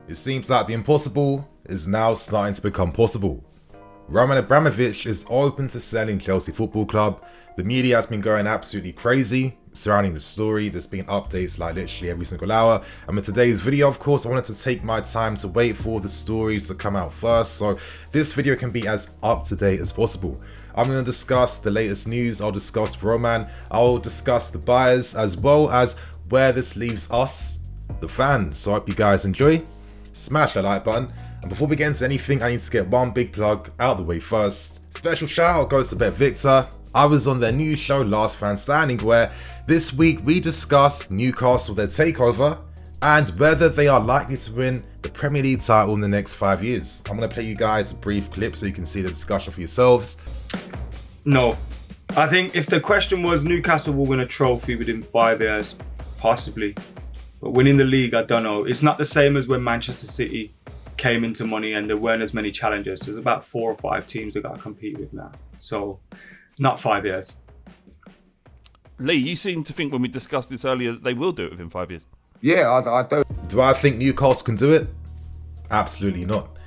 It seems like the impossible is now starting to become possible. Roman Abramovich is open to selling Chelsea Football Club. The media has been going absolutely crazy surrounding the story. There's been updates like literally every single hour. And in today's video, of course, I wanted to take my time to wait for the stories to come out first, so this video can be as up to date as possible. I'm going to discuss the latest news, I'll discuss Roman, I'll discuss the buyers, as well as where this leaves us, the fans. So I hope you guys enjoy. Smash that like button. And before we get into anything, I need to get one big plug out of the way first. Special shout out goes to BetVictor. I was on their new show Last Man Standing, where this week we discussed Newcastle, their takeover, and whether they are likely to win the Premier League title in the next 5 years. I'm going to play you guys a brief clip so you can see the discussion for yourselves. No. I think if the question was Newcastle will win a trophy within 5 years, possibly. But winning the league, I don't know. It's not the same as when Manchester City came into money and there weren't as many challengers. There's about 4 or 5 teams that got to compete with now. So, not 5 years. Lee, you seem to think when we discussed this earlier that they will do it within 5 years. Yeah, I do. Do I think Newcastle can do it? Absolutely not.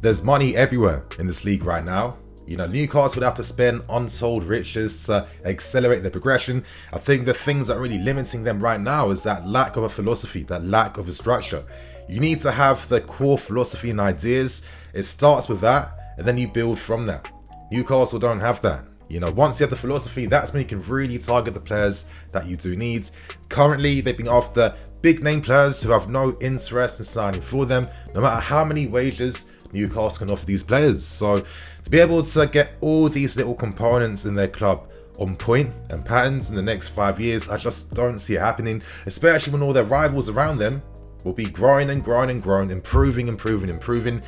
There's money everywhere in this league right now. You know, Newcastle would have to spend untold riches to accelerate their progression. I think the things that are really limiting them right now is that lack of a philosophy, that lack of a structure. You need to have the core philosophy and ideas. It starts with that, and then you build from that. Newcastle don't have that. You know, once you have the philosophy, that's when you can really target the players that you do need. Currently, they've been after big name players who have no interest in signing for them, no matter how many wages Newcastle can offer these players. So to be able to get all these little components in their club on point and patterns in the next 5 years, I just don't see it happening, especially when all their rivals around them will be growing and growing and growing, improving.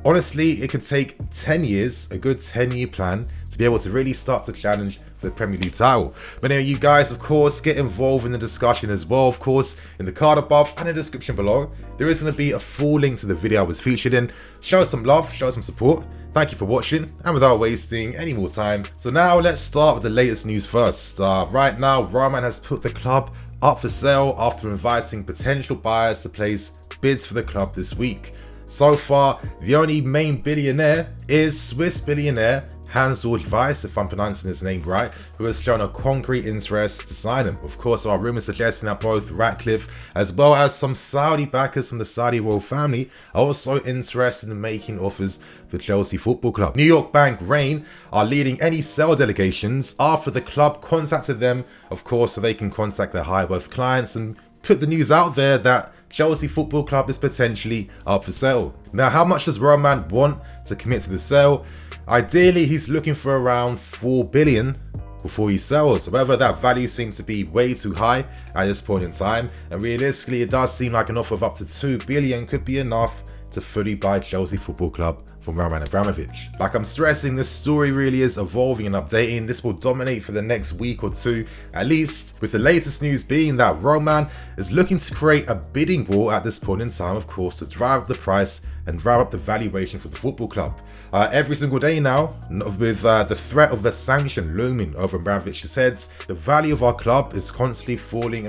Honestly, it could take 10 years, a good 10-year plan, to be able to really start to challenge for the Premier League title. But anyway, you guys, of course, get involved in the discussion as well. Of course, in the card above and in the description below, there is going to be a full link to the video I was featured in. Show us some love, show us some support. Thank you for watching, and without wasting any more time, so now let's start with the latest news first. Right now, Roman has put the club up for sale after inviting potential buyers to place bids for the club this week. So far, the only main billionaire is Swiss billionaire Hansjörg Wyss, if I'm pronouncing his name right, who has shown a concrete interest to sign him. Of course, there are rumours suggesting that both Ratcliffe, as well as some Saudi backers from the Saudi royal family, are also interested in making offers for Chelsea Football Club. New York bank Rain are leading any sale delegations after the club contacted them, of course, so they can contact their high worth clients and put the news out there that Chelsea Football Club is potentially up for sale. Now, how much does Roman want to commit to the sale? Ideally, he's looking for around 4 billion before he sells. However, that value seems to be way too high at this point in time, and realistically, it does seem like an offer of up to 2 billion could be enough to fully buy Chelsea Football Club from Roman Abramovich. Like I'm stressing, this story really is evolving and updating. This will dominate for the next week or two, at least, with the latest news being that Roman is looking to create a bidding war at this point in time, of course, to drive up the price and drive up the valuation for the football club. Every single day now, with the threat of a sanction looming over Abramovich's heads, the value of our club is constantly falling,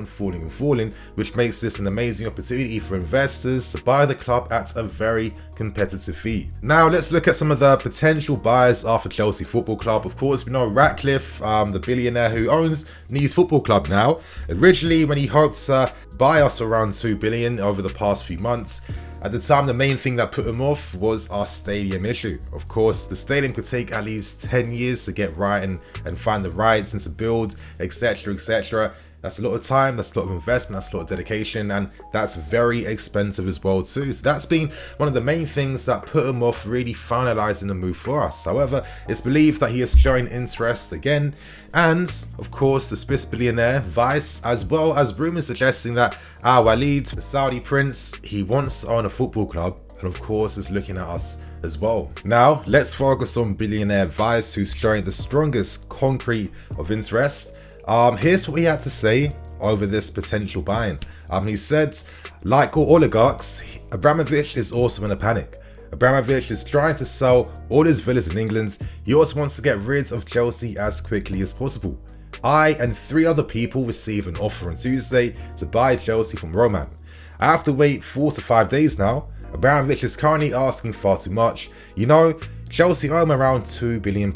which makes this an amazing opportunity for investors to buy the club at a very competitive fee. Now let's look at some of the potential buyers after Chelsea Football Club. Of course, we know Ratcliffe, the billionaire who owns Nice Football Club now. Originally, when he hoped to buy us for around 2 billion over the past few months, at the time, the main thing that put him off was our stadium issue. Of course, the stadium could take at least 10 years to get right and find the rights and to build, etc. That's a lot of time, that's a lot of investment, that's a lot of dedication, and that's very expensive as well too. So that's been one of the main things that put him off really finalizing the move for us. However, it's believed that he is showing interest again, and of course the Swiss billionaire Wyss, as well as rumors suggesting that Walid, the Saudi prince, he wants to own a football club, and of course is looking at us as well. Now let's focus on billionaire Wyss, who's showing the strongest concrete of interest. Here's what he had to say over this potential buying. He said, like all oligarchs, Abramovich is also in a panic. Abramovich is trying to sell all his villas in England. He also wants to get rid of Chelsea as quickly as possible. I and 3 other people received an offer on Tuesday to buy Chelsea from Roman. I have to wait 4 to 5 days now. Abramovich is currently asking far too much. You know, Chelsea owe him around £2 billion.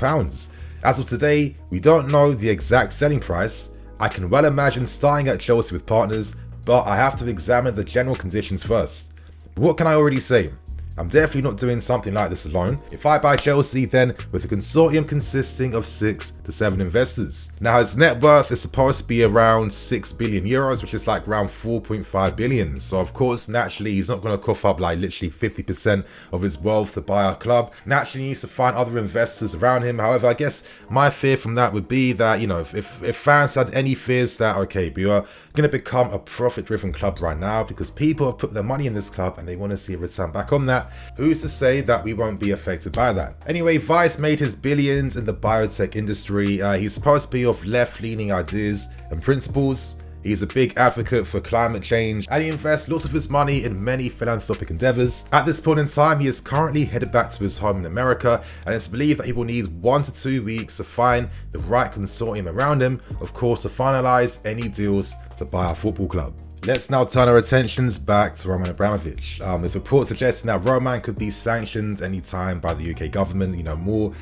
As of today, we don't know the exact selling price. I can well imagine starting at Chelsea with partners, but I have to examine the general conditions first. But what can I already say? I'm definitely not doing something like this alone. If I buy Chelsea, then with a consortium consisting of 6 to 7 investors. Now, his net worth is supposed to be around 6 billion euros, which is like around 4.5 billion. So of course, naturally, he's not going to cough up like literally 50% of his wealth to buy our club. Naturally, he needs to find other investors around him. However, I guess my fear from that would be that, you know, if fans had any fears that, okay, we are going to become a profit-driven club right now because people have put their money in this club and they want to see a return back on that, who's to say that we won't be affected by that? Anyway, Wyss made his billions in the biotech industry. He's supposed to be of left-leaning ideas and principles. He's a big advocate for climate change and he invests lots of his money in many philanthropic endeavors. At this point in time, he is currently headed back to his home in America and it's believed that he will need 1 to 2 weeks to find the right consortium around him, of course, to finalize any deals to buy our football club. Let's now turn our attentions back to Roman Abramovich. There's reports suggesting that Roman could be sanctioned anytime by the UK government. You know, more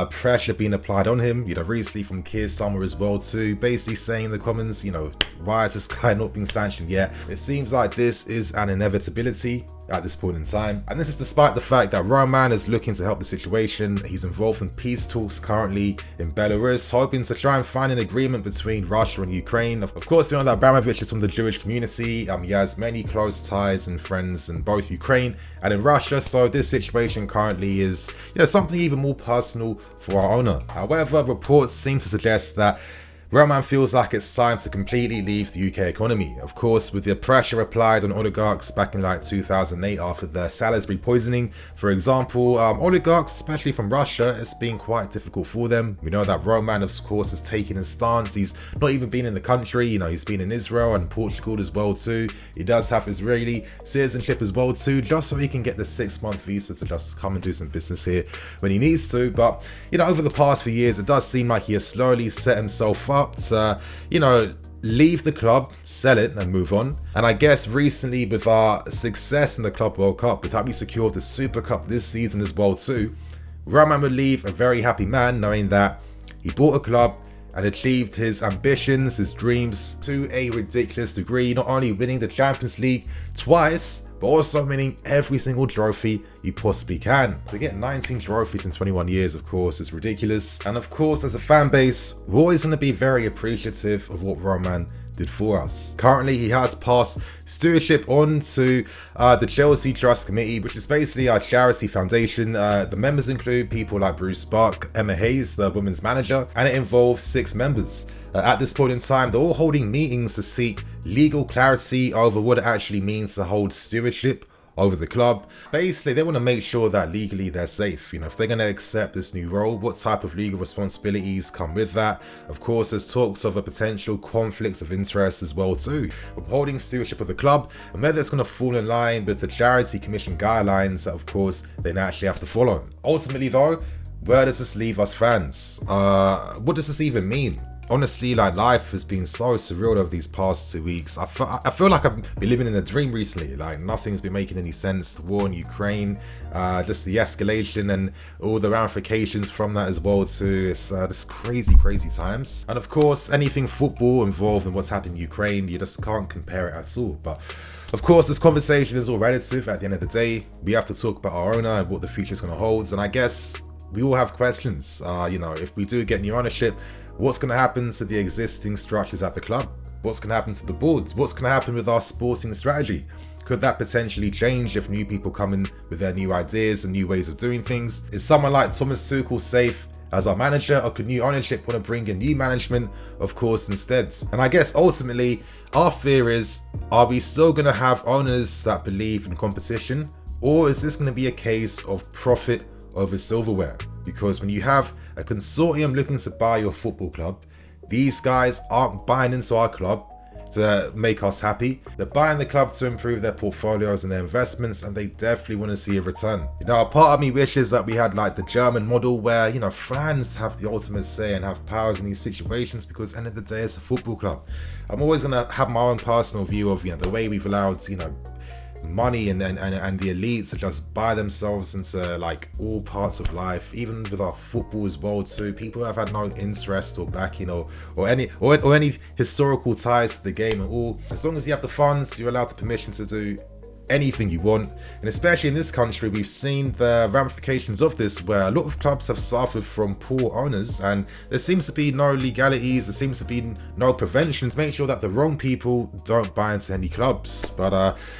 pressure being applied on him. You know, recently from Keir Starmer as well too, basically saying in the comments, you know, why is this guy not being sanctioned yet? It seems like this is an inevitability at this point in time, and this is despite the fact that Roman is looking to help the situation. He's involved in peace talks currently in Belarus, hoping to try and find an agreement between Russia and Ukraine. Of course, we know that Abramovich is from the Jewish community. He has many close ties and friends in both Ukraine and in Russia, so this situation currently is, you know, something even more personal for our owner. However, reports seem to suggest that Roman feels like it's time to completely leave the UK economy. Of course, with the pressure applied on oligarchs back in like 2008 after the Salisbury poisoning, for example, oligarchs, especially from Russia, it's been quite difficult for them. We know that Roman, of course, has taken a stance. He's not even been in the country. You know, he's been in Israel and Portugal as well too. He does have Israeli citizenship as well too, just so he can get the 6-month visa to just come and do some business here when he needs to. But, you know, over the past few years, it does seem like he has slowly set himself up to, you know, leave the club, sell it and move on. And I guess recently with our success in the Club World Cup, with how we secured the Super Cup this season as well too, Roman will leave a very happy man knowing that he bought a club and achieved his ambitions, his dreams to a ridiculous degree, not only winning the Champions League twice, but also winning every single trophy you possibly can. To get 19 trophies in 21 years, of course, is ridiculous. And of course, as a fan base, we're always going to be very appreciative of what Roman did for us. Currently, he has passed stewardship on to the Chelsea Trust Committee, which is basically our charity foundation. The members include people like Bruce Spark, Emma Hayes, the women's manager, and it involves 6 members. At this point in time, they're all holding meetings to seek legal clarity over what it actually means to hold stewardship over the club. Basically, they want to make sure that legally they're safe. You know, if they're going to accept this new role, what type of legal responsibilities come with that? Of course, there's talks of a potential conflict of interest as well too, of holding stewardship of the club, and whether it's going to fall in line with the Charity Commission guidelines that, of course, they naturally have to follow. Ultimately though, where does this leave us fans? What does this even mean? Honestly, like, life has been so surreal over these past 2 weeks. I feel like I've been living in a dream recently. Like, nothing's been making any sense. The war in Ukraine, just the escalation and all the ramifications from that as well too. It's just crazy times. And of course, anything football involved in what's happening in Ukraine, you just can't compare it at all. But of course, this conversation is all relative. At the end of the day, we have to talk about our owner and what the future is going to hold. And I guess we all have questions. You know, if we do get new ownership, what's going to happen to the existing structures at the club? What's going to happen to the boards? What's going to happen with our sporting strategy? Could that potentially change if new people come in with their new ideas and new ways of doing things? Is someone like Thomas Tuchel safe as our manager, or could new ownership want to bring in new management, of course, instead? And I guess ultimately, our fear is, are we still going to have owners that believe in competition? Or is this going to be a case of profit over silverware? Because when you have a consortium looking to buy your football club, these guys aren't buying into our club to make us happy. They're buying the club to improve their portfolios and their investments, and they definitely want to see a return. You know, a part of me wishes that we had like the German model where, you know, fans have the ultimate say and have powers in these situations, because at the end of the day, it's a football club. I'm always going to have my own personal view of, you know, the way we've allowed, you know, money and the elites to just buy themselves into like all parts of life, even with our football as well too. People have had no interest or backing or any historical ties to the game at all. As long as you have the funds, you're allowed the permission to do anything you want. And especially in this country, we've seen the ramifications of this, where a lot of clubs have suffered from poor owners, and there seems to be no legalities, there seems to be no prevention to make sure that the wrong people don't buy into any clubs. But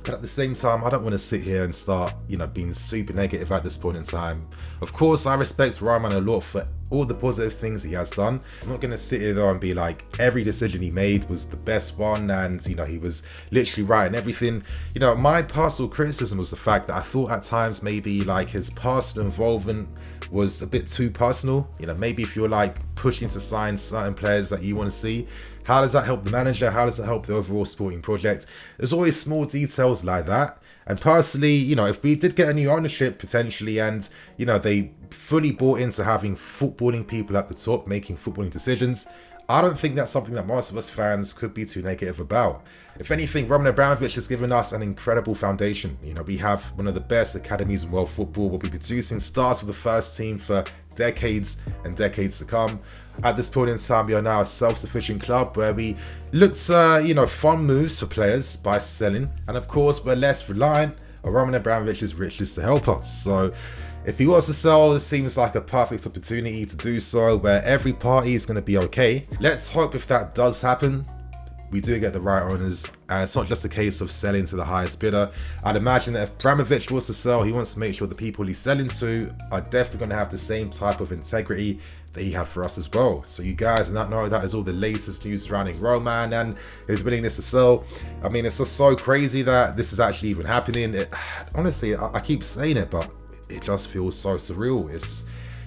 at the same time, I don't want to sit here and start, being super negative at this point in time. Of course, I respect Roman a lot for all the positive things he has done. I'm not going to sit here though and be like every decision he made was the best one and he was literally right in everything. My personal criticism was the fact that I thought at times maybe like his personal involvement was a bit too personal. Maybe if you're like pushing to sign certain players that you want to see, how does that help the manager? How does it help the overall sporting project? There's always small details like that. And personally, if we did get a new ownership potentially and, they fully bought into having footballing people at the top, making footballing decisions, I don't think that's something that most of us fans could be too negative about. If anything, Roman Abramovich has given us an incredible foundation. We have one of the best academies in world football. We'll be producing stars for the first team for decades and decades to come. At this point in time, we are now a self-sufficient club where we look to, fun moves for players by selling. And of course, we're less reliant on Roman Abramovich's riches to help us. So if he was to sell, this seems like a perfect opportunity to do so, where every party is going to be okay. Let's hope if that does happen, we do get the right owners, and it's not just a case of selling to the highest bidder. I'd imagine that if Abramovich was to sell, he wants to make sure the people he's selling to are definitely going to have the same type of integrity that he had for us as well. So you guys, and that know that is all the latest news surrounding Roman and his willingness to sell. I mean, it's just so crazy that this is actually even happening. Honestly, I keep saying it, but it just feels so surreal. This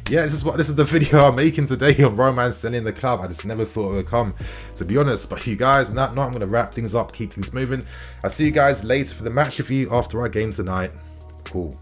is the video I'm making today on Roman selling the club. I just never thought it would come, to be honest. But you guys, on that note, I'm going to wrap things up, keep things moving. I'll see you guys later for the match review after our game tonight. Cool.